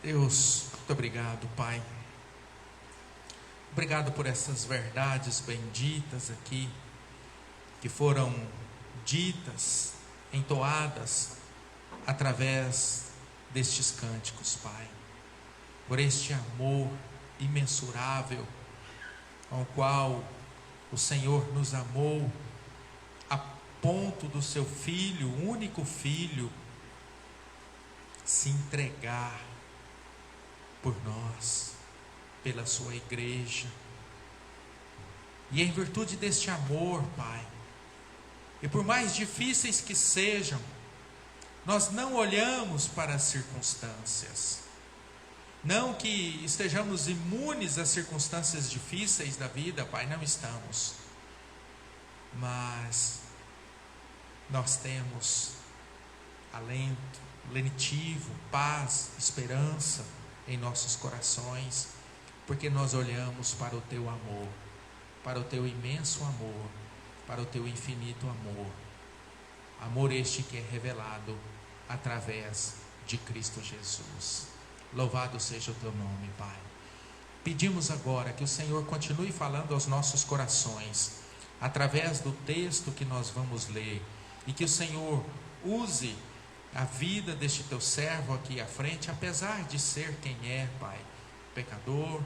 Deus, muito obrigado, Pai. Obrigado por essas verdades benditas aqui, que foram ditas, entoadas, através destes cânticos, Pai. Por este amor imensurável, ao qual o Senhor nos amou, a ponto do seu Filho, o único Filho, se entregar por nós, pela sua igreja. E em virtude deste amor, Pai, e por mais difíceis que sejam, nós não olhamos para as circunstâncias. Não que estejamos imunes às circunstâncias difíceis da vida, Pai, não estamos. Mas nós temos alento, lenitivo, paz, esperança em nossos corações, porque nós olhamos para o Teu amor, para o Teu imenso amor, para o Teu infinito amor. Amor este que é revelado através de Cristo Jesus. Louvado seja o Teu nome, Pai. Pedimos agora que o Senhor continue falando aos nossos corações, através do texto que nós vamos ler, e que o Senhor use a vida deste Teu servo aqui à frente, apesar de ser quem é, Pai, pecador,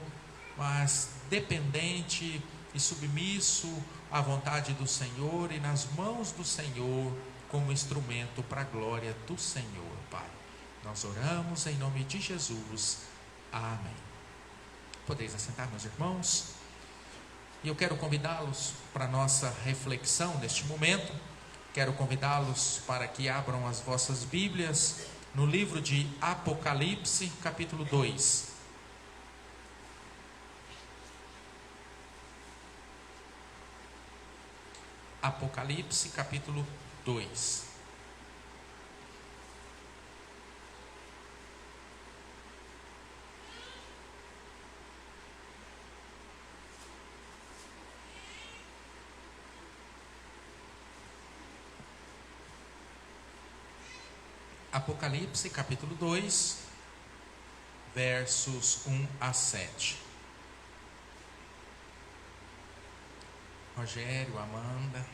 mas dependente e submisso à vontade do Senhor e nas mãos do Senhor, como instrumento para a glória do Senhor, Pai. Nós oramos em nome de Jesus. Amém. Podeis assentar, meus irmãos. E eu quero convidá-los para a nossa reflexão neste momento. Quero convidá-los para que abram as vossas Bíblias no livro de Apocalipse, capítulo 2. Apocalipse, capítulo 2. Apocalipse, capítulo 2, versos 1 a 7. Rogério, Amanda.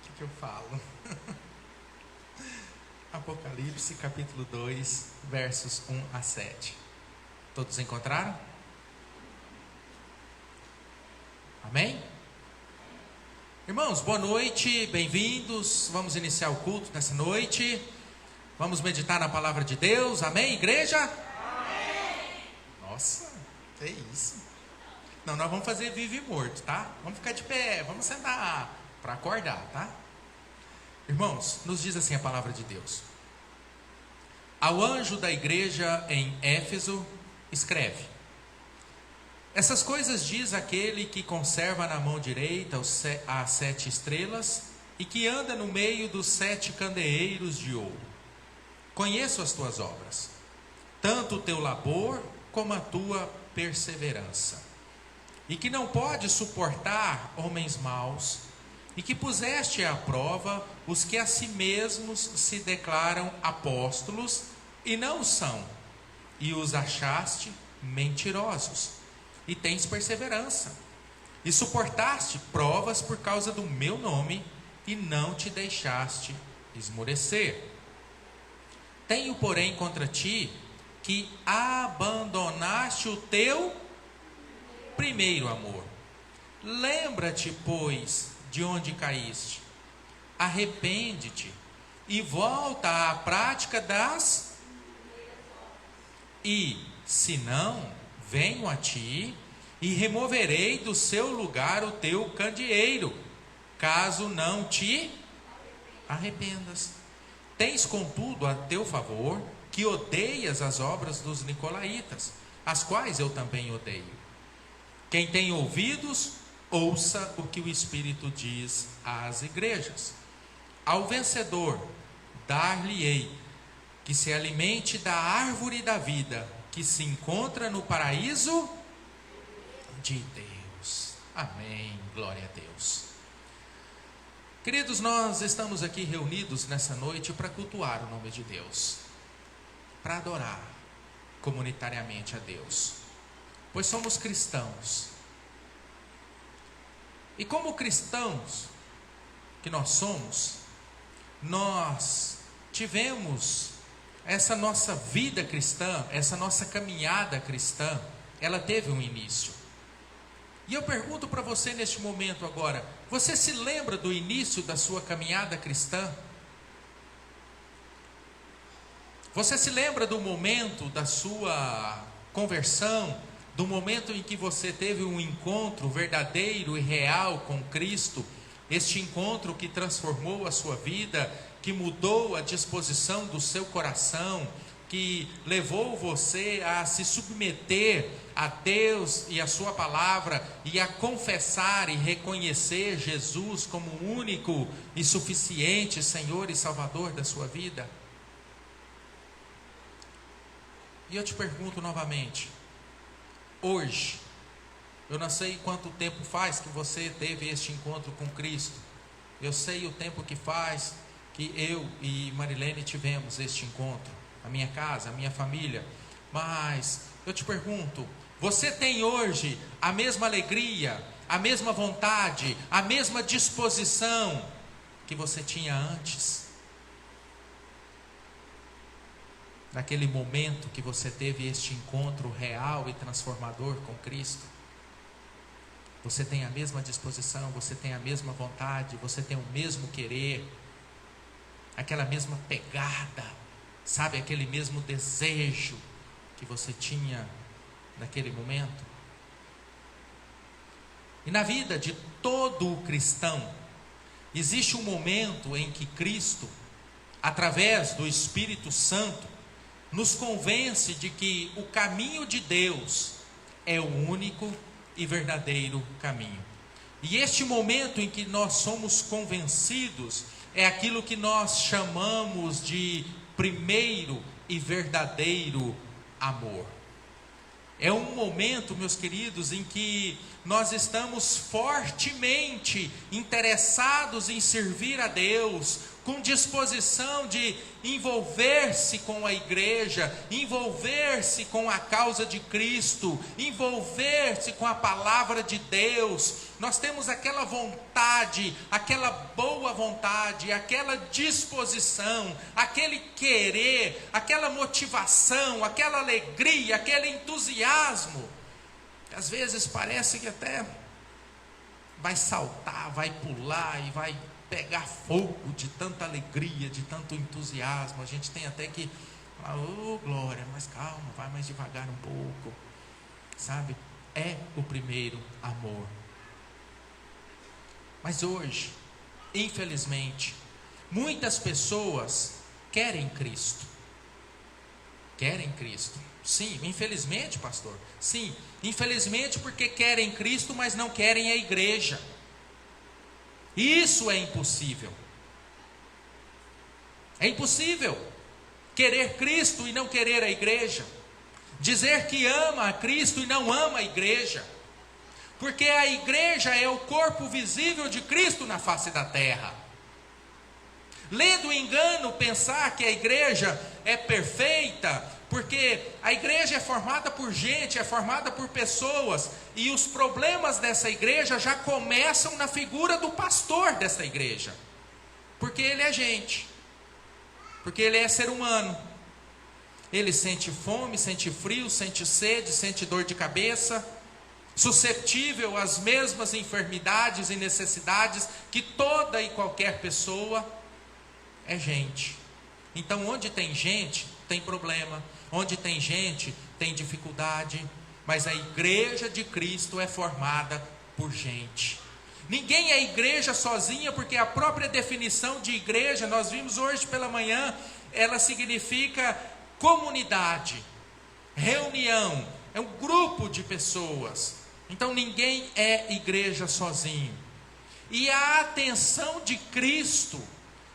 O que eu falo? Apocalipse, capítulo 2, versos 1 a 7. Todos encontraram? Amém? Irmãos, boa noite, bem-vindos. Vamos iniciar o culto nessa noite. Vamos meditar na palavra de Deus. Amém, igreja? Amém. Nossa, que isso. Não, nós vamos fazer vivo e morto, tá? Vamos ficar de pé, vamos sentar para acordar, tá? Irmãos, nos diz assim a palavra de Deus: ao anjo da igreja em Éfeso, escreve: essas coisas diz aquele que conserva na mão direita as 7 estrelas e que anda no meio dos 7 candeeiros de ouro. Conheço as tuas obras, tanto o teu labor como a tua perseverança, e que não podes suportar homens maus, e que puseste à prova os que a si mesmos se declaram apóstolos e não são, e os achaste mentirosos. E tens perseverança, e suportaste provas por causa do meu nome, e não te deixaste esmorecer. Tenho, porém, contra ti, que abandonaste o teu primeiro amor. Lembra-te, pois, de onde caíste, arrepende-te, e volta à prática das... E, se não, venho a ti e removerei do seu lugar o teu candeeiro, caso não te arrependas. Tens, contudo, a teu favor que odeias as obras dos nicolaítas, as quais eu também odeio. Quem tem ouvidos, ouça o que o Espírito diz às igrejas. Ao vencedor, dar-lhe-ei que se alimente da árvore da vida, que se encontra no paraíso de Deus. Amém, glória a Deus. Queridos, nós estamos aqui reunidos nessa noite para cultuar o nome de Deus, para adorar comunitariamente a Deus, pois somos cristãos. E como cristãos que nós somos, nós tivemos essa nossa vida cristã, essa nossa caminhada cristã, ela teve um início. E eu pergunto para você neste momento agora, você se lembra do início da sua caminhada cristã? Você se lembra do momento da sua conversão, do momento em que você teve um encontro verdadeiro e real com Cristo, este encontro que transformou a sua vida, que mudou a disposição do seu coração, que levou você a se submeter a Deus e a sua palavra, e a confessar e reconhecer Jesus como o único e suficiente Senhor e Salvador da sua vida? E eu te pergunto novamente, hoje, eu não sei quanto tempo faz que você teve este encontro com Cristo, eu sei o tempo que faz que eu e Marilene tivemos este encontro, a minha casa, a minha família, mas eu te pergunto, você tem hoje a mesma alegria, a mesma vontade, a mesma disposição que você tinha antes? Naquele momento que você teve este encontro real e transformador com Cristo? Você tem a mesma disposição, você tem a mesma vontade, você tem o mesmo querer, aquela mesma pegada, sabe, aquele mesmo desejo que você tinha naquele momento? E na vida de todo cristão, existe um momento em que Cristo, através do Espírito Santo, nos convence de que o caminho de Deus é o único e verdadeiro caminho. E este momento em que nós somos convencidos é aquilo que nós chamamos de primeiro e verdadeiro amor. É um momento, meus queridos, em que nós estamos fortemente interessados em servir a Deus, com disposição de envolver-se com a igreja, envolver-se com a causa de Cristo, envolver-se com a palavra de Deus. Nós temos aquela vontade, aquela boa vontade, aquela disposição, aquele querer, aquela motivação, aquela alegria, aquele entusiasmo, que às vezes parece que até vai saltar, vai pular e vai pegar fogo de tanta alegria, de tanto entusiasmo. A gente tem até que falar, oh glória, mas calma, vai mais devagar um pouco, sabe? É o primeiro amor. Mas hoje, infelizmente, muitas pessoas querem Cristo. Querem Cristo. Sim, infelizmente, pastor. Sim, infelizmente, porque querem Cristo, mas não querem a igreja. Isso é impossível. É impossível querer Cristo e não querer a igreja. Dizer que ama a Cristo e não ama a igreja. Porque a igreja é o corpo visível de Cristo na face da terra. Lê do engano pensar que a igreja é perfeita, porque a igreja é formada por gente, é formada por pessoas, e os problemas dessa igreja já começam na figura do pastor dessa igreja, porque ele é gente, porque ele é ser humano, ele sente fome, sente frio, sente sede, sente dor de cabeça, suscetível às mesmas enfermidades e necessidades que toda e qualquer pessoa. É gente. Então onde tem gente, tem problema. Onde tem gente, tem dificuldade. Mas a igreja de Cristo é formada por gente. Ninguém é igreja sozinha, porque a própria definição de igreja, nós vimos hoje pela manhã, ela significa comunidade, reunião, é um grupo de pessoas. Então ninguém é igreja sozinho. E a atenção de Cristo,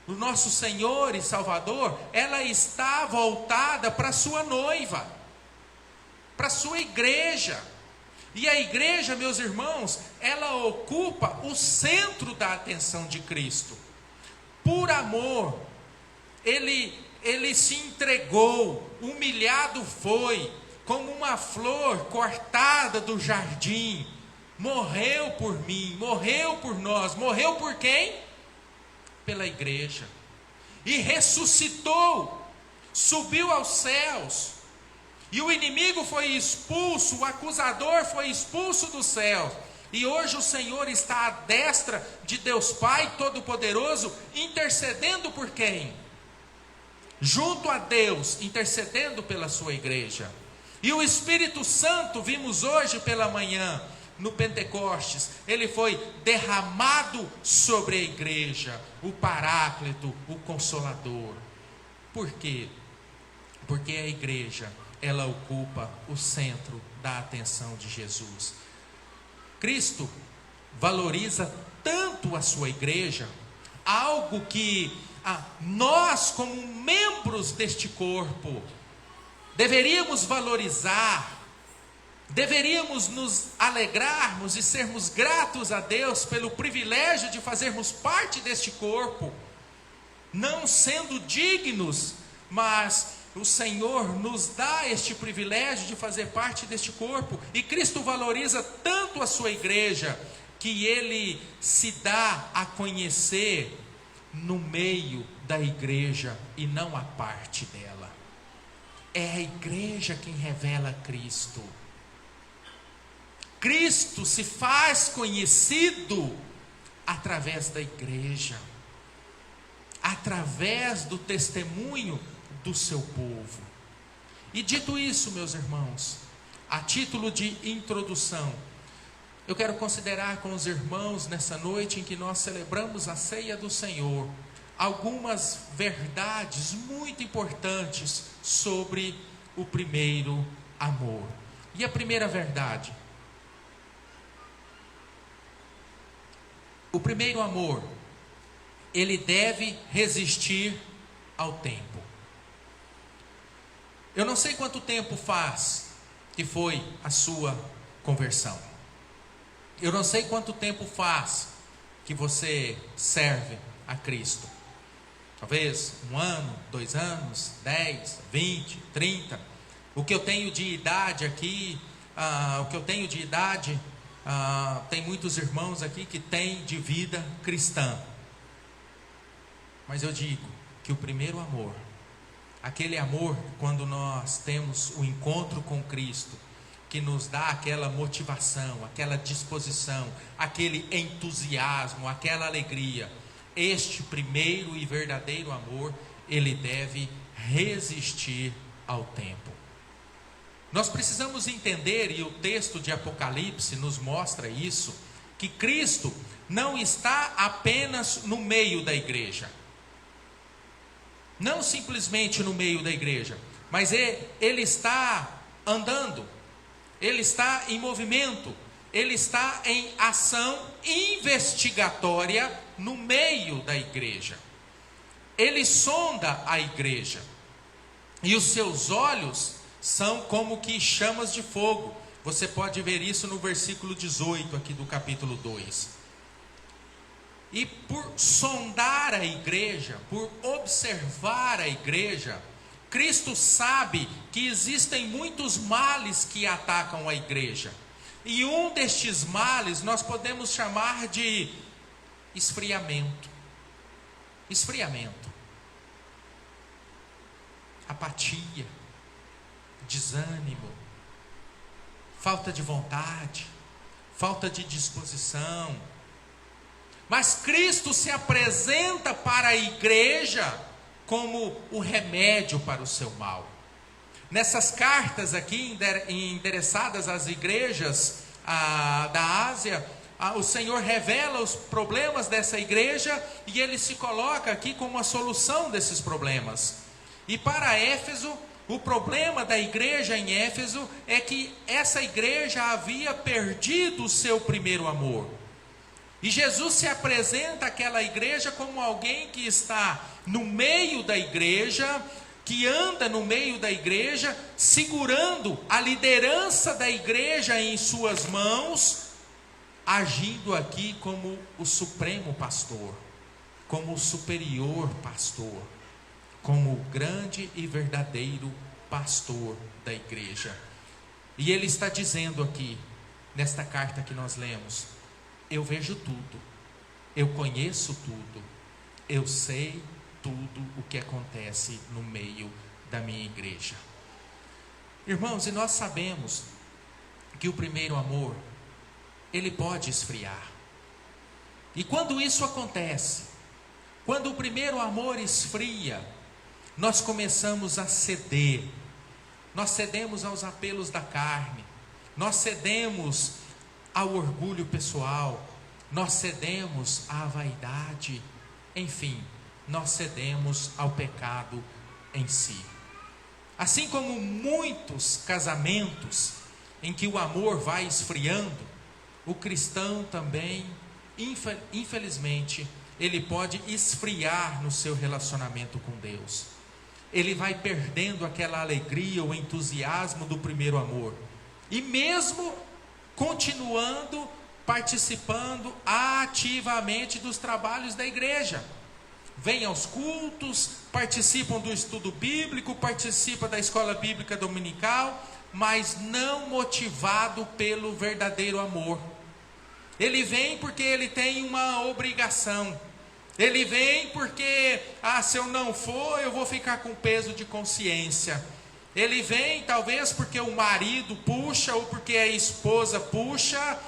o nosso Senhor e Salvador, ela está voltada para a sua noiva, para a sua igreja. E a igreja, meus irmãos, ela ocupa o centro da atenção de Cristo. Por amor, ele se entregou, humilhado foi, como uma flor cortada do jardim. Morreu por mim, morreu por nós. Morreu por quem? Pela igreja. E ressuscitou, subiu aos céus. E o inimigo foi expulso, o acusador foi expulso do céu. E hoje o Senhor está à destra de Deus Pai Todo-Poderoso, intercedendo por quem? Junto a Deus, intercedendo pela sua igreja. E o Espírito Santo, vimos hoje pela manhã, no Pentecostes, ele foi derramado sobre a igreja, o Paráclito, o Consolador. Por quê? Porque a igreja, ela ocupa o centro da atenção de Jesus. Cristo valoriza tanto a sua igreja, algo que nós, como membros deste corpo, deveríamos valorizar, deveríamos nos alegrarmos e sermos gratos a Deus pelo privilégio de fazermos parte deste corpo, não sendo dignos, mas o Senhor nos dá este privilégio de fazer parte deste corpo. E Cristo valoriza tanto a sua igreja, que ele se dá a conhecer no meio da igreja e não a parte dela. É a igreja quem revela Cristo. Cristo se faz conhecido através da igreja, através do testemunho do seu povo. E dito isso, meus irmãos, a título de introdução, eu quero considerar com os irmãos nessa noite em que nós celebramos a ceia do Senhor, algumas verdades muito importantes sobre o primeiro amor. E a primeira verdade: o primeiro amor, ele deve resistir ao tempo. Eu não sei quanto tempo faz que foi a sua conversão. Eu não sei quanto tempo faz que você serve a Cristo. Talvez 1 ano, 2 anos, 10, 20, 30. O que eu tenho de idade aqui, tem muitos irmãos aqui que têm de vida cristã. Mas eu digo que o primeiro amor, aquele amor quando nós temos o encontro com Cristo, que nos dá aquela motivação, aquela disposição, aquele entusiasmo, aquela alegria, este primeiro e verdadeiro amor, ele deve resistir ao tempo. Nós precisamos entender, e o texto de Apocalipse nos mostra isso, que Cristo não está apenas no meio da igreja, não simplesmente no meio da igreja, mas ele está andando, ele está em movimento, ele está em ação investigatória no meio da igreja. Ele sonda a igreja, e os seus olhos são como que chamas de fogo. Você pode ver isso no versículo 18 aqui do capítulo 2. E por sondar a igreja, por observar a igreja, Cristo sabe que existem muitos males que atacam a igreja. E um destes males nós podemos chamar de esfriamento. Esfriamento. Apatia, desânimo, falta de vontade, falta de disposição. Mas Cristo se apresenta para a igreja como o remédio para o seu mal. Nessas cartas aqui endereçadas às igrejas da Ásia, o Senhor revela os problemas dessa igreja e ele se coloca aqui como a solução desses problemas. E para Éfeso, o problema da igreja em Éfeso é que essa igreja havia perdido o seu primeiro amor. E Jesus se apresenta àquela igreja como alguém que está no meio da igreja, que anda no meio da igreja, segurando a liderança da igreja em suas mãos, agindo aqui como o supremo pastor, como o superior pastor, como o grande e verdadeiro pastor da igreja. E ele está dizendo aqui, nesta carta que nós lemos: eu vejo tudo, eu conheço tudo, eu sei tudo o que acontece no meio da minha igreja. Irmãos, e nós sabemos que o primeiro amor, ele pode esfriar. E quando isso acontece, quando o primeiro amor esfria, nós começamos a ceder. Nós cedemos aos apelos da carne, nós cedemos ao orgulho pessoal, nós cedemos à vaidade, enfim, nós cedemos ao pecado em si. Assim como muitos casamentos em que o amor vai esfriando, o cristão também, infelizmente, ele pode esfriar no seu relacionamento com Deus. Ele vai perdendo aquela alegria, o entusiasmo do primeiro amor. E mesmo continuando participando ativamente dos trabalhos da igreja. Vem aos cultos, participam do estudo bíblico, participam da escola bíblica dominical, mas não motivado pelo verdadeiro amor. Ele vem porque ele tem uma obrigação. Ele vem porque, se eu não for, eu vou ficar com peso de consciência. Ele vem talvez porque o marido puxa, ou porque a esposa puxa,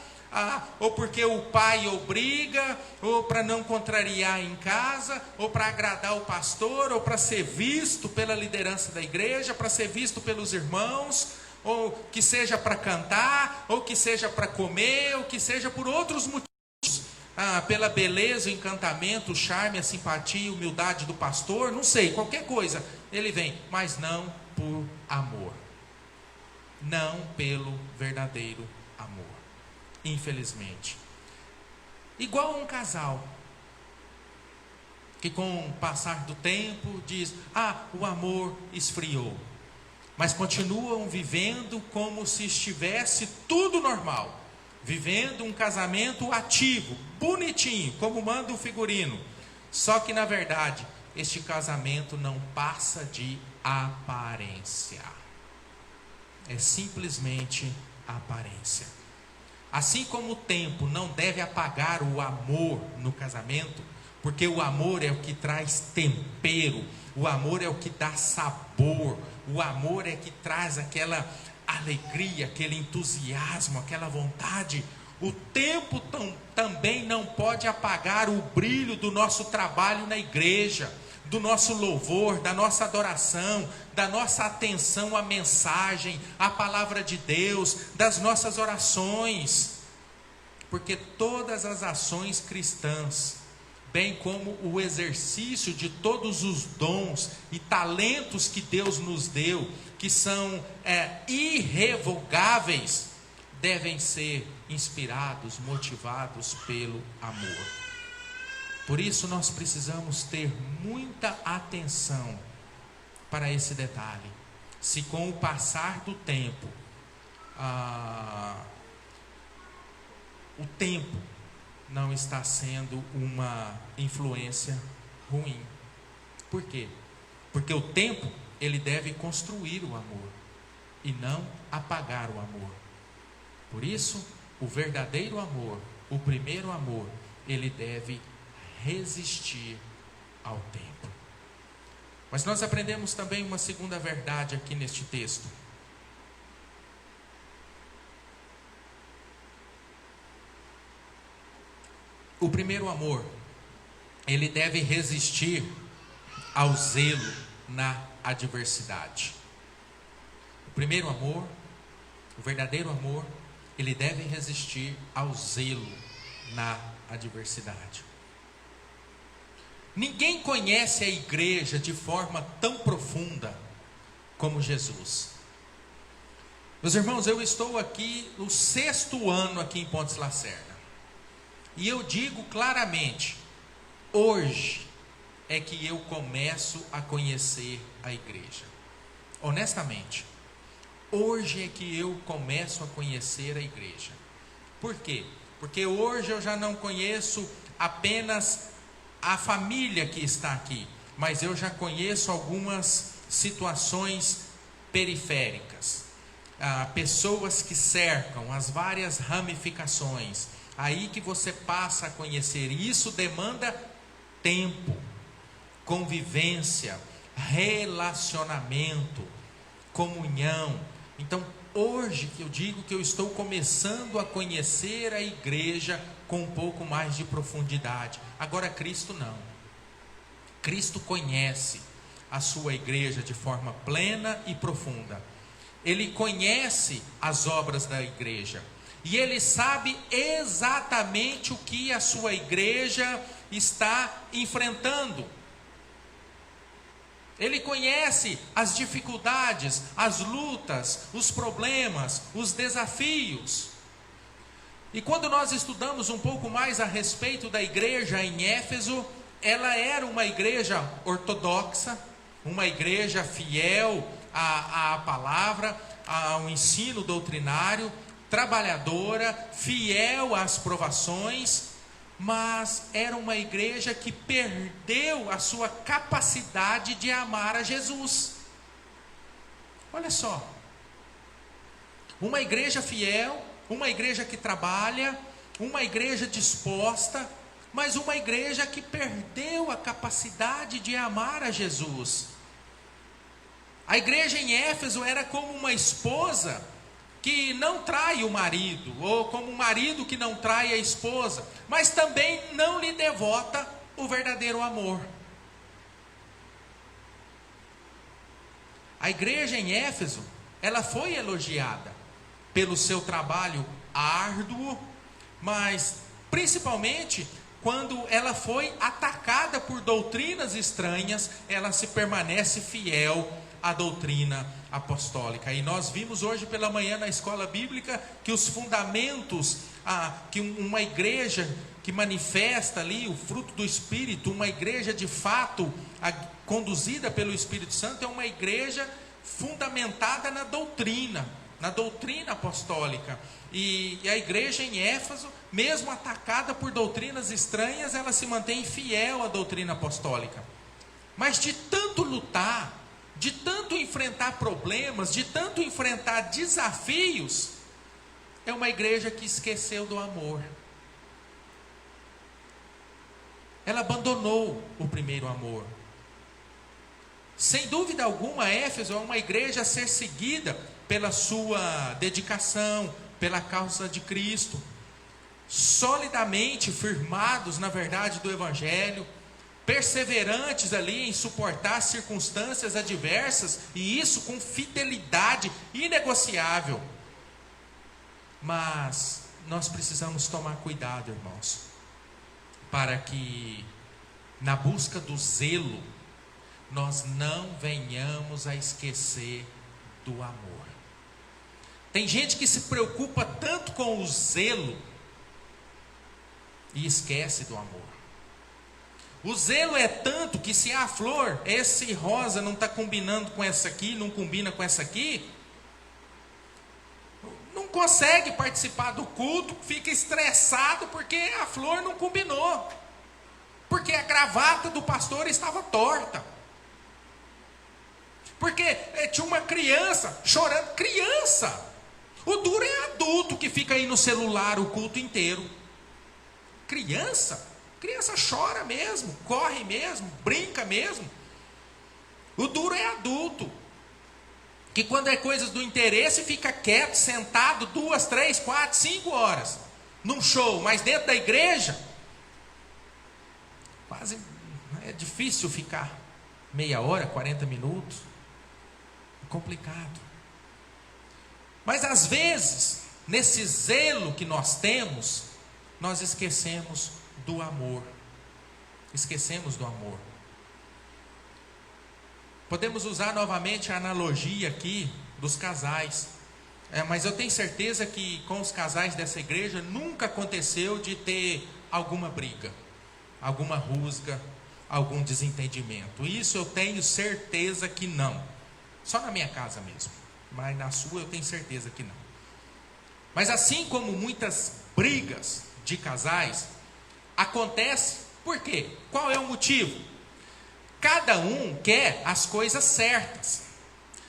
ou porque o pai obriga, ou para não contrariar em casa, ou para agradar o pastor, ou para ser visto pela liderança da igreja, para ser visto pelos irmãos, ou que seja para cantar, ou que seja para comer, ou que seja por outros motivos. Pela beleza, o encantamento, o charme, a simpatia, a humildade do pastor, não sei, qualquer coisa, ele vem, mas não por amor, não pelo verdadeiro amor, infelizmente. Igual a um casal, que com o passar do tempo diz, o amor esfriou, mas continuam vivendo como se estivesse tudo normal, vivendo um casamento ativo, bonitinho, como manda o figurino. Só que na verdade, este casamento não passa de aparência. É simplesmente aparência. Assim como o tempo não deve apagar o amor no casamento, porque o amor é o que traz tempero, o amor é o que dá sabor, o amor é que traz aquela alegria, aquele entusiasmo, aquela vontade. O tempo também não pode apagar o brilho do nosso trabalho na igreja, do nosso louvor, da nossa adoração, da nossa atenção à mensagem, à palavra de Deus, das nossas orações. Porque todas as ações cristãs, bem como o exercício de todos os dons e talentos que Deus nos deu, que são irrevogáveis, devem ser inspirados, motivados pelo amor. Por isso nós precisamos ter muita atenção para esse detalhe. Se com o passar do tempo, o tempo não está sendo uma influência ruim. Por quê? Porque o tempo, ele deve construir o amor e não apagar o amor. Por isso, o verdadeiro amor, o primeiro amor, ele deve resistir ao tempo. Mas nós aprendemos também uma segunda verdade aqui neste texto. O primeiro amor, ele deve resistir ao zelo na adversidade. O primeiro amor, o verdadeiro amor, ele deve resistir ao zelo na adversidade. Ninguém conhece a igreja de forma tão profunda como Jesus. Meus irmãos, eu estou aqui no 6º ano aqui em Pontes Lacerda. E eu digo claramente, hoje, é que eu começo a conhecer a igreja. Honestamente, hoje é que eu começo a conhecer a igreja. Por quê? Porque hoje eu já não conheço apenas a família que está aqui, mas eu já conheço algumas situações periféricas, pessoas que cercam, as várias ramificações. Aí que você passa a conhecer, e isso demanda tempo, convivência, relacionamento, comunhão. Então, hoje que eu digo que eu estou começando a conhecer a igreja com um pouco mais de profundidade. Agora, Cristo não. Cristo conhece a sua igreja de forma plena e profunda. Ele conhece as obras da igreja. E ele sabe exatamente o que a sua igreja está enfrentando. Ele conhece as dificuldades, as lutas, os problemas, os desafios. E quando nós estudamos um pouco mais a respeito da igreja em Éfeso, ela era uma igreja ortodoxa, uma igreja fiel à palavra, ao ensino doutrinário, trabalhadora, fiel às provações, mas era uma igreja que perdeu a sua capacidade de amar a Jesus. Olha só, uma igreja fiel, uma igreja que trabalha, uma igreja disposta, mas uma igreja que perdeu a capacidade de amar a Jesus. A igreja em Éfeso era como uma esposa que não trai o marido, ou como um marido que não trai a esposa, mas também não lhe devota o verdadeiro amor. A igreja em Éfeso, ela foi elogiada pelo seu trabalho árduo, mas principalmente quando ela foi atacada por doutrinas estranhas, ela se permanece fiel à doutrina apostólica. E nós vimos hoje pela manhã na escola bíblica que os fundamentos, que uma igreja que manifesta ali o fruto do Espírito, uma igreja de fato conduzida pelo Espírito Santo, é uma igreja fundamentada na doutrina apostólica. E a igreja em Éfeso, mesmo atacada por doutrinas estranhas, ela se mantém fiel à doutrina apostólica. Mas de tanto lutar, de tanto enfrentar problemas, de tanto enfrentar desafios, é uma igreja que esqueceu do amor. Ela abandonou o primeiro amor. Sem dúvida alguma, Éfeso é uma igreja a ser seguida pela sua dedicação, pela causa de Cristo, solidamente firmados na verdade do Evangelho, perseverantes ali em suportar circunstâncias adversas, e isso com fidelidade inegociável. Mas nós precisamos tomar cuidado, irmãos, para que na busca do zelo nós não venhamos a esquecer do amor. Tem gente que se preocupa tanto com o zelo e esquece do amor. O zelo é tanto que se a flor, esse rosa não está combinando com essa aqui, não combina com essa aqui, não consegue participar do culto, fica estressado porque a flor não combinou, porque a gravata do pastor estava torta, porque tinha uma criança chorando. Criança! O duro é adulto que fica aí no celular o culto inteiro. Criança chora mesmo, corre mesmo, brinca mesmo. O duro é adulto, que quando é coisas do interesse fica quieto, sentado 2, 3, 4, 5 horas num show, mas dentro da igreja quase é difícil ficar meia hora, 40 minutos. É complicado. Mas às vezes, nesse zelo que nós temos, nós esquecemos do amor. Esquecemos do amor. Podemos usar novamente a analogia aqui dos casais. Mas eu tenho certeza que com os casais dessa igreja nunca aconteceu de ter alguma briga, alguma rusga, algum desentendimento. Isso eu tenho certeza que não. Só na minha casa mesmo. Mas na sua eu tenho certeza que não. Mas assim como muitas brigas de casais, acontece por quê? Qual é o motivo? Cada um quer as coisas certas.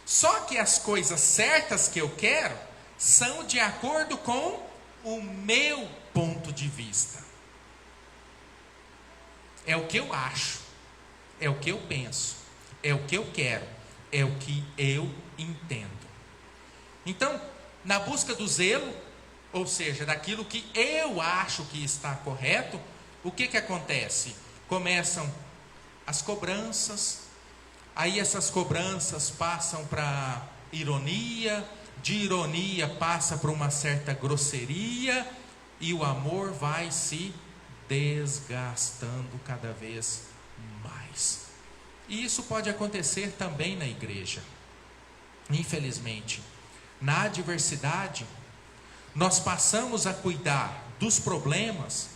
Só que as coisas certas que eu quero são de acordo com o meu ponto de vista. É o que eu acho, é o que eu penso, é o que eu quero, é o que eu entendo. Então, na busca do zelo, ou seja, daquilo que eu acho que está correto, o que acontece? Começam as cobranças, aí essas cobranças passam para ironia, de ironia passa para uma certa grosseria, e o amor vai se desgastando cada vez mais. E isso pode acontecer também na igreja. Infelizmente, na adversidade, nós passamos a cuidar dos problemas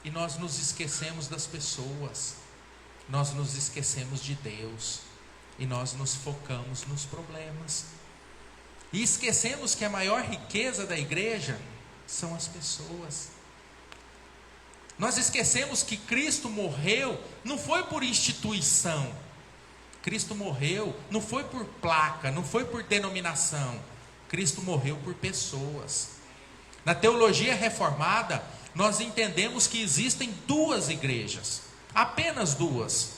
e nós nos esquecemos das pessoas, nós nos esquecemos de Deus e nós nos focamos nos problemas. E esquecemos que a maior riqueza da igreja são as pessoas. Nós esquecemos que Cristo morreu, não foi por instituição. Cristo morreu, não foi por placa, não foi por denominação. Cristo morreu por pessoas. Na teologia reformada, nós entendemos que existem duas igrejas. Apenas duas.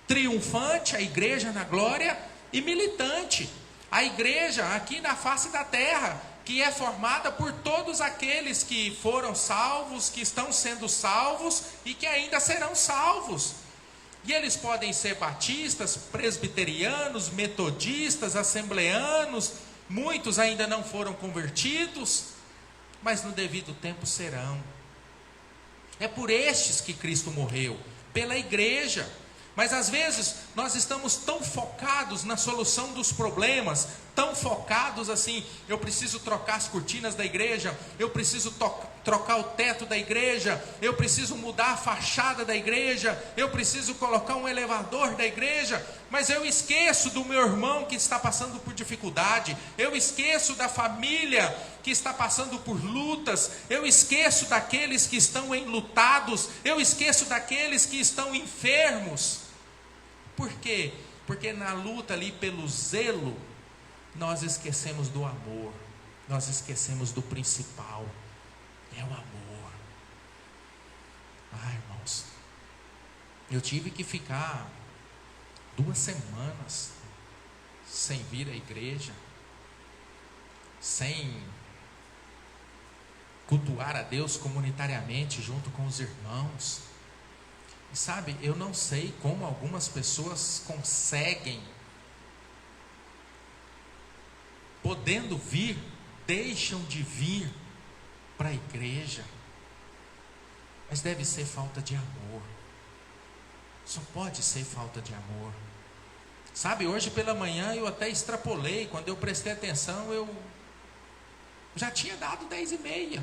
Triunfante, a igreja na glória, e militante. A igreja aqui na face da terra, que é formada por todos aqueles que foram salvos, que estão sendo salvos e que ainda serão salvos. E eles podem ser batistas, presbiterianos, metodistas, assembleanos, muitos ainda não foram convertidos, mas no devido tempo serão. É por estes que Cristo morreu, pela igreja. Mas às vezes nós estamos tão focados na solução dos problemas, tão focados assim, eu preciso trocar as cortinas da igreja, eu preciso trocar o teto da igreja, eu preciso mudar a fachada da igreja, eu preciso colocar um elevador da igreja, mas eu esqueço do meu irmão que está passando por dificuldade, eu esqueço da família que está passando por lutas, eu esqueço daqueles que estão enlutados, eu esqueço daqueles que estão enfermos. Por quê? Porque na luta ali pelo zelo, nós esquecemos do amor, nós esquecemos do principal, é o amor. Irmãos, eu tive que ficar 2 semanas sem vir à igreja, sem cultuar a Deus comunitariamente junto com os irmãos. E sabe, eu não sei como algumas pessoas conseguem, podendo vir, deixam de vir para a igreja. Mas deve ser falta de amor. Só pode ser falta de amor. Sabe, hoje pela manhã eu até extrapolei. Quando eu prestei atenção, eu já tinha dado 10h30.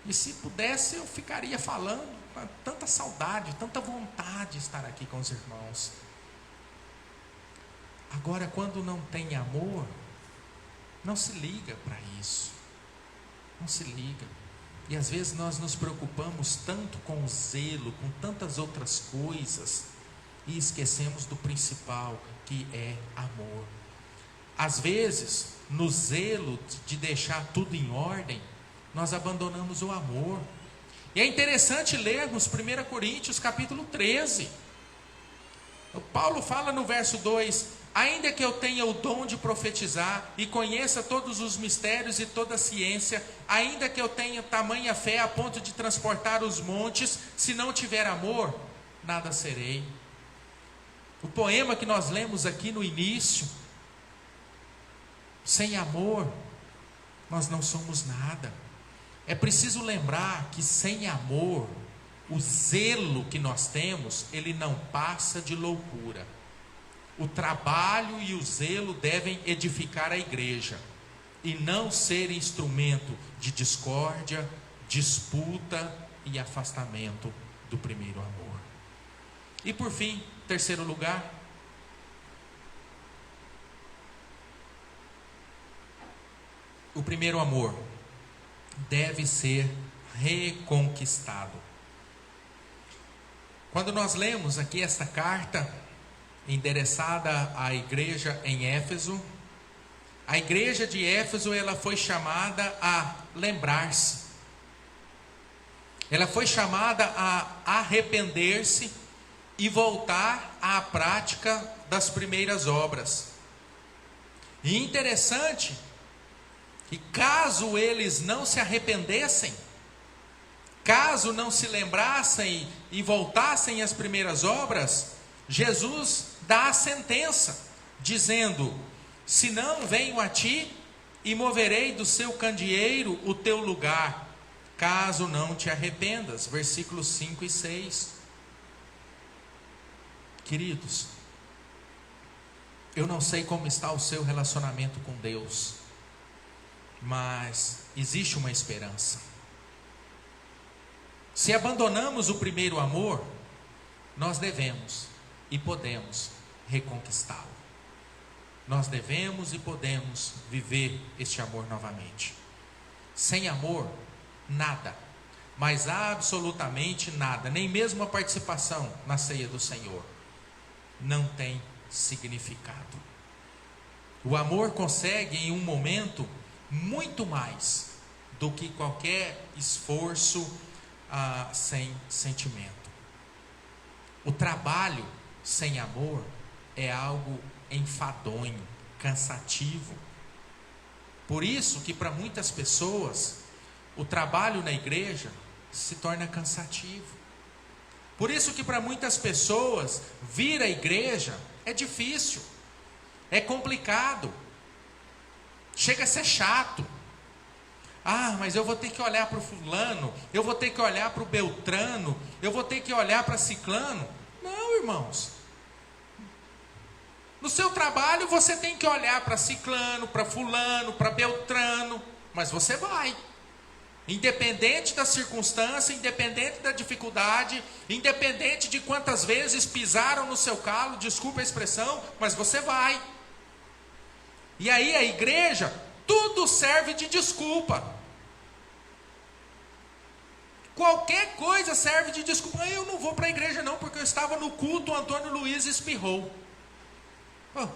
E se pudesse eu ficaria falando. Com tanta saudade, tanta vontade de estar aqui com os irmãos. Agora, quando não tem amor, não se liga para isso. Não se liga. E às vezes nós nos preocupamos tanto com o zelo, com tantas outras coisas, e esquecemos do principal, que é amor. Às vezes, no zelo de deixar tudo em ordem, nós abandonamos o amor. E é interessante lermos 1 Coríntios capítulo 13. O Paulo fala no verso 2: ainda que eu tenha o dom de profetizar e conheça todos os mistérios e toda a ciência, ainda que eu tenha tamanha fé a ponto de transportar os montes, se não tiver amor, nada serei. O poema que nós lemos aqui no início, sem amor, nós não somos nada. É preciso lembrar que sem amor, o zelo que nós temos, ele não passa de loucura. O trabalho e o zelo devem edificar a igreja e não ser instrumento de discórdia, disputa e afastamento do primeiro amor. E por fim, terceiro lugar, o primeiro amor deve ser reconquistado. Quando nós lemos aqui esta carta endereçada à igreja em Éfeso, a igreja de Éfeso, ela foi chamada a lembrar-se. Ela foi chamada a arrepender-se e voltar à prática das primeiras obras. E interessante que caso eles não se arrependessem, caso não se lembrassem e voltassem às primeiras obras, Jesus dá a sentença, dizendo: se não, venho a ti e moverei do seu candeeiro o teu lugar, caso não te arrependas. Versículos 5 e 6. Queridos, eu não sei como está o seu relacionamento com Deus, mas existe uma esperança. Se abandonamos o primeiro amor, nós devemos e podemos reconquistá-lo. Nós devemos e podemos viver este amor novamente. Sem amor, nada, mas absolutamente nada, nem mesmo a participação na ceia do Senhor, não tem significado. O amor consegue em um momento muito mais do que qualquer esforço sem sentimento. O trabalho sem amor é algo enfadonho, cansativo. Por isso que para muitas pessoas o trabalho na igreja se torna cansativo. Por isso que para muitas pessoas vir à igreja é difícil, é complicado, chega a ser chato. Ah, mas eu vou ter que olhar para o fulano, eu vou ter que olhar para o beltrano, eu vou ter que olhar para ciclano. Não, irmãos. No seu trabalho você tem que olhar para ciclano, para fulano, para beltrano, mas você vai. Independente da circunstância, independente da dificuldade, independente de quantas vezes pisaram no seu calo, desculpa a expressão, mas você vai. E aí a igreja, tudo serve de desculpa. Qualquer coisa serve de desculpa. Eu não vou para a igreja não, porque eu estava no culto, o Antônio Luiz espirrou. Pô,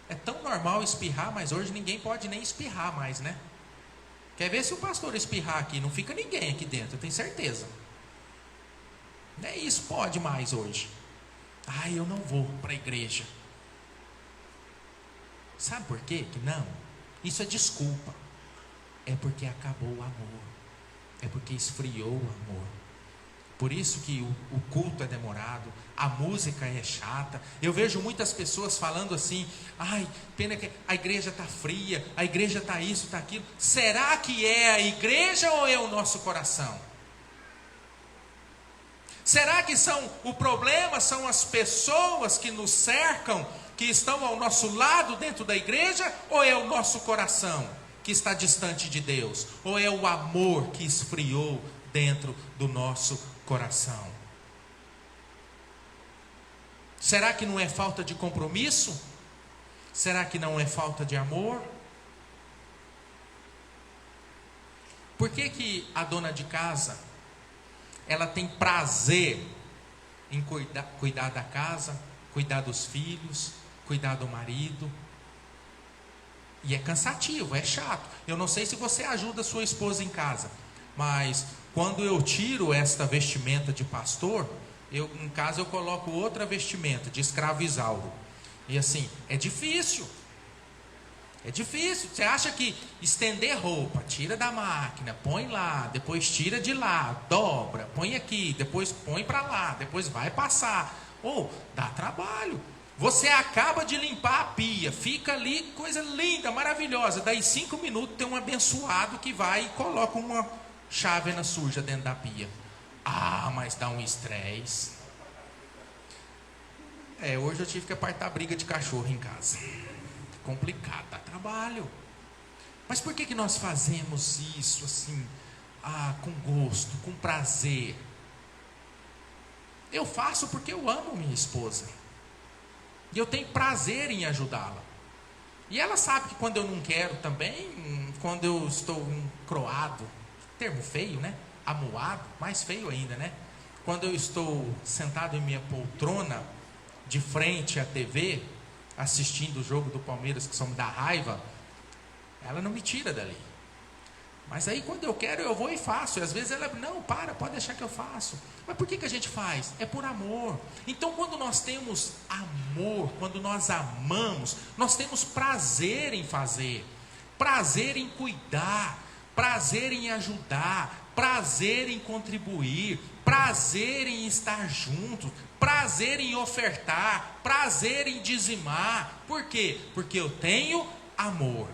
é tão normal espirrar, mas hoje ninguém pode nem espirrar mais, né? Quer ver se o pastor espirrar aqui? Não fica ninguém aqui dentro, eu tenho certeza. Não é isso, pode mais hoje. Ah, eu não vou para a igreja. Sabe por quê que não? Isso é desculpa. É porque acabou o amor. É porque esfriou o amor. Por isso que o culto é demorado, a música é chata. Eu vejo muitas pessoas falando assim: ai, pena que a igreja está fria, a igreja está isso, está aquilo. Será que é a igreja ou é o nosso coração? Será que o problema são as pessoas que nos cercam, que estão ao nosso lado dentro da igreja, ou é o nosso coração que está distante de Deus? Ou é o amor que esfriou dentro do nosso coração? Será que não é falta de compromisso? Será que não é falta de amor? Por que que a dona de casa, ela tem prazer em cuidar da casa, cuidar dos filhos, cuidar do marido? E é cansativo, é chato. Eu não sei se você ajuda sua esposa em casa, mas quando eu tiro esta vestimenta de pastor, em casa eu coloco outra vestimenta de escravo Isauro. E assim, é difícil. É difícil. Você acha que estender roupa, tira da máquina, põe lá, depois tira de lá, dobra, põe aqui, depois põe para lá, depois vai passar. Dá trabalho. Você acaba de limpar a pia, fica ali, coisa linda, maravilhosa. Daí 5 minutos tem um abençoado que vai e coloca uma chávena suja dentro da pia. Ah, mas dá um estresse. Hoje eu tive que apartar briga de cachorro em casa. Complicado, dá trabalho. Mas por que nós fazemos isso assim, com gosto, com prazer? Eu faço porque eu amo minha esposa. E eu tenho prazer em ajudá-la. E ela sabe que quando eu não quero também, quando eu estou encroado, termo feio, né? Amuado, mais feio ainda, né? Quando eu estou sentado em minha poltrona, de frente à TV, assistindo o jogo do Palmeiras, que só me dá raiva, ela não me tira dali. Mas aí quando eu quero, eu vou e faço. E às vezes ela, não, pode deixar que eu faço. Mas por que a gente faz? É por amor. Então quando nós temos amor, quando nós amamos, nós temos prazer em fazer, prazer em cuidar, prazer em ajudar, prazer em contribuir, prazer em estar juntos, prazer em ofertar, prazer em dizimar. Por quê? Porque eu tenho amor.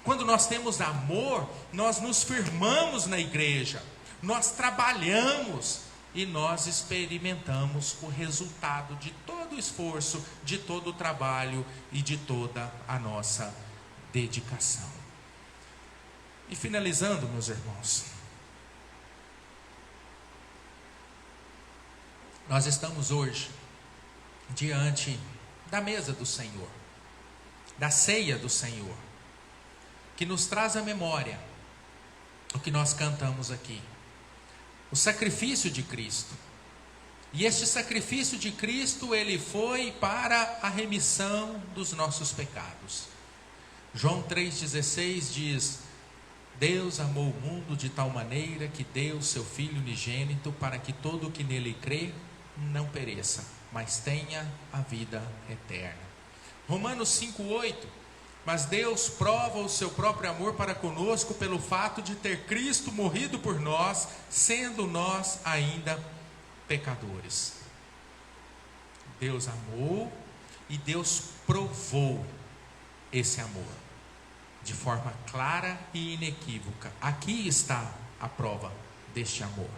Quando nós temos amor, nós nos firmamos na igreja, nós trabalhamos e nós experimentamos o resultado de todo o esforço, de todo o trabalho e de toda a nossa dedicação. E finalizando, meus irmãos, nós estamos hoje diante da mesa do Senhor, da ceia do Senhor, que nos traz à memória o que nós cantamos aqui, o sacrifício de Cristo. E este sacrifício de Cristo, ele foi para a remissão dos nossos pecados. João 3,16 diz: Deus amou o mundo de tal maneira que deu seu Filho unigênito, para que todo o que nele crê não pereça, mas tenha a vida eterna. Romanos 5,8: Mas Deus prova o seu próprio amor para conosco pelo fato de ter Cristo morrido por nós, sendo nós ainda pecadores. Deus amou e Deus provou esse amor de forma clara e inequívoca. Aqui está a prova deste amor,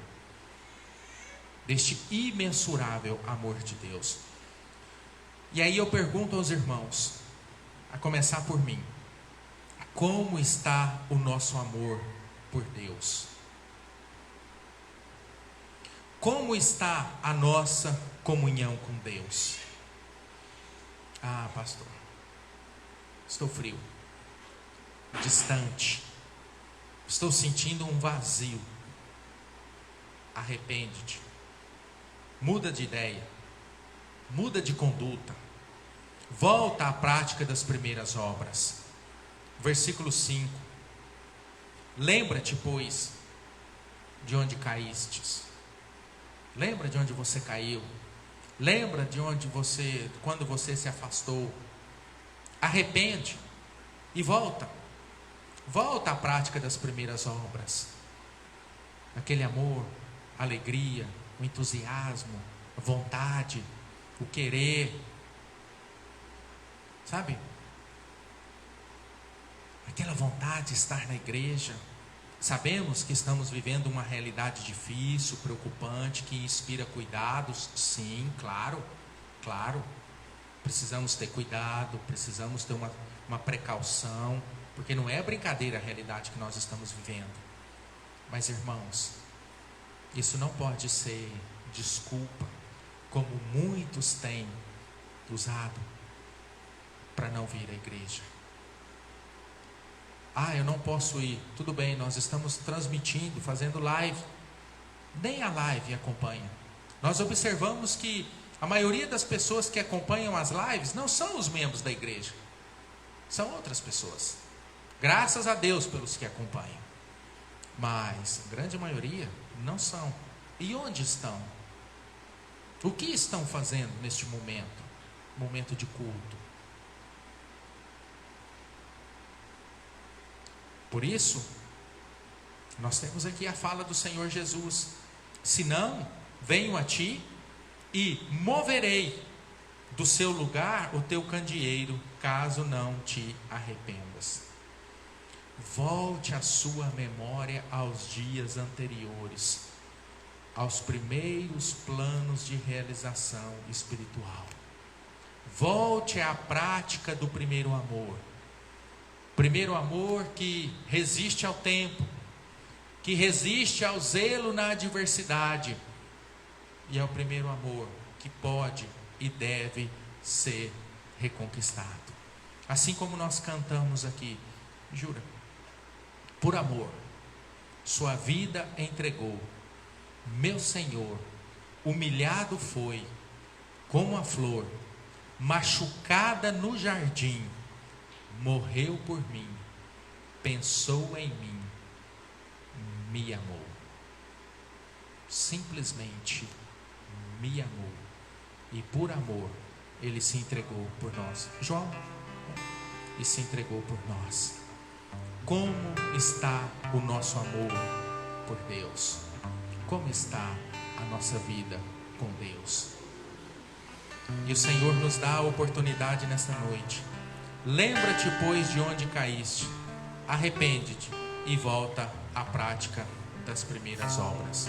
deste imensurável amor de Deus. E aí eu pergunto aos irmãos, a começar por mim: como está o nosso amor por Deus? Como está a nossa comunhão com Deus? Ah, pastor, estou frio, distante, estou sentindo um vazio. Arrepende-te, muda de ideia, muda de conduta, volta à prática das primeiras obras. Versículo 5: Lembra-te, pois, de onde caístes. Lembra de onde você caiu. Lembra de onde quando você se afastou. Arrepende e volta. Volta à prática das primeiras obras. Aquele amor, a alegria, o entusiasmo, a vontade, o querer. Sabe? Aquela vontade de estar na igreja. Sabemos que estamos vivendo uma realidade difícil, preocupante, que inspira cuidados. Sim, claro. Precisamos ter cuidado, precisamos ter uma precaução, porque não é brincadeira a realidade que nós estamos vivendo. Mas, irmãos, isso não pode ser desculpa, como muitos têm usado para não vir à igreja. Ah, eu não posso ir. Tudo bem, nós estamos transmitindo, fazendo live. Nem a live acompanha. Nós observamos que a maioria das pessoas que acompanham as lives não são os membros da igreja. São outras pessoas. Graças a Deus pelos que acompanham. Mas a grande maioria não são. E onde estão? O que estão fazendo neste momento? Momento de culto. Por isso, nós temos aqui a fala do Senhor Jesus: se não, venho a ti e moverei do seu lugar o teu candeeiro, caso não te arrependas. Volte a sua memória aos dias anteriores, aos primeiros planos de realização espiritual. Volte à prática do primeiro amor. Primeiro amor que resiste ao tempo, que resiste ao zelo na adversidade, e é o primeiro amor que pode e deve ser reconquistado. Assim como nós cantamos aqui, jura, por amor, sua vida entregou. Meu Senhor, humilhado foi, como a flor, machucada no jardim, morreu por mim, pensou em mim, me amou. Simplesmente me amou. E por amor, Ele se entregou por nós. João, e se entregou por nós. Como está o nosso amor por Deus? Como está a nossa vida com Deus? E o Senhor nos dá a oportunidade nesta noite. Lembra-te, pois, de onde caíste, arrepende-te e volta à prática das primeiras obras.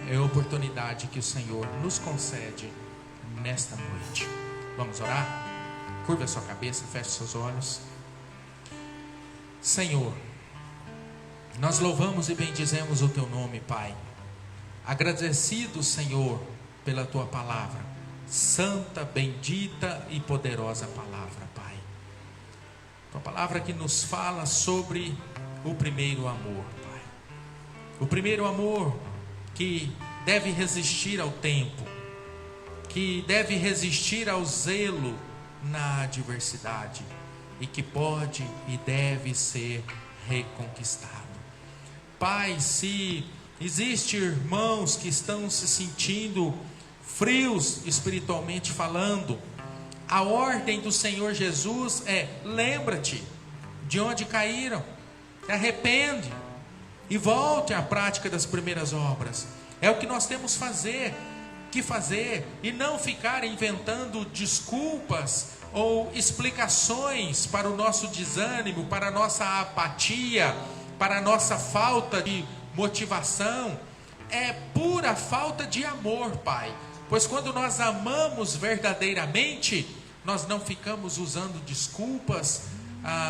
É a oportunidade que o Senhor nos concede nesta noite. Vamos orar? Curva a sua cabeça, feche seus olhos. Senhor, nós louvamos e bendizemos o Teu nome, Pai. Agradecido, Senhor, pela Tua palavra, santa, bendita e poderosa palavra, Pai. Tua palavra que nos fala sobre o primeiro amor, Pai. O primeiro amor que deve resistir ao tempo, que deve resistir ao zelo na adversidade e que pode e deve ser reconquistado. Pai, se existem irmãos que estão se sentindo frios espiritualmente falando, a ordem do Senhor Jesus é: lembra-te de onde caíram, te arrepende e volte à prática das primeiras obras. É o que nós temos que fazer e não ficar inventando desculpas ou explicações para o nosso desânimo, para a nossa apatia, para a nossa falta de motivação. É pura falta de amor, Pai. Pois quando nós amamos verdadeiramente, nós não ficamos usando desculpas,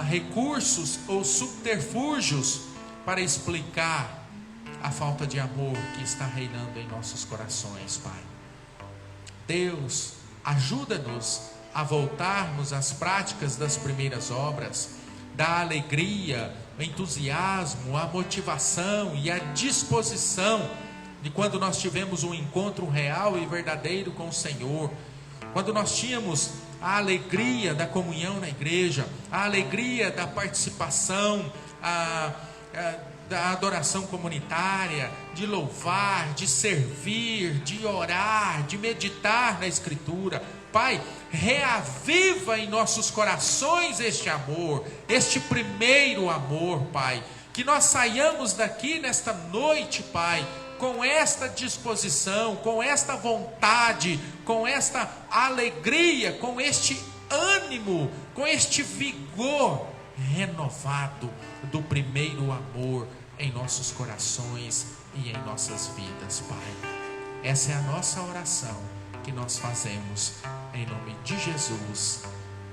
recursos ou subterfúgios para explicar a falta de amor que está reinando em nossos corações, Pai. Deus, ajuda-nos a voltarmos às práticas das primeiras obras, da alegria, o entusiasmo, a motivação e a disposição de quando nós tivemos um encontro real e verdadeiro com o Senhor, quando nós tínhamos a alegria da comunhão na igreja, a alegria da participação, da adoração comunitária, de louvar, de servir, de orar, de meditar na Escritura. Pai, reaviva em nossos corações este amor, este primeiro amor, Pai. Que nós saiamos daqui nesta noite, Pai, com esta disposição, com esta vontade, com esta alegria, com este ânimo, com este vigor renovado do primeiro amor em nossos corações e em nossas vidas, Pai. Essa é a nossa oração que nós fazemos em nome de Jesus.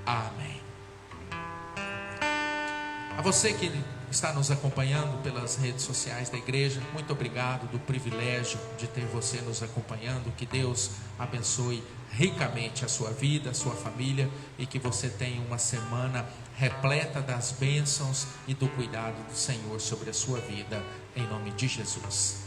Amém. A você que está nos acompanhando pelas redes sociais da igreja, muito obrigado do privilégio de ter você nos acompanhando. Que Deus abençoe ricamente a sua vida, a sua família, e que você tenha uma semana repleta das bênçãos e do cuidado do Senhor sobre a sua vida, em nome de Jesus.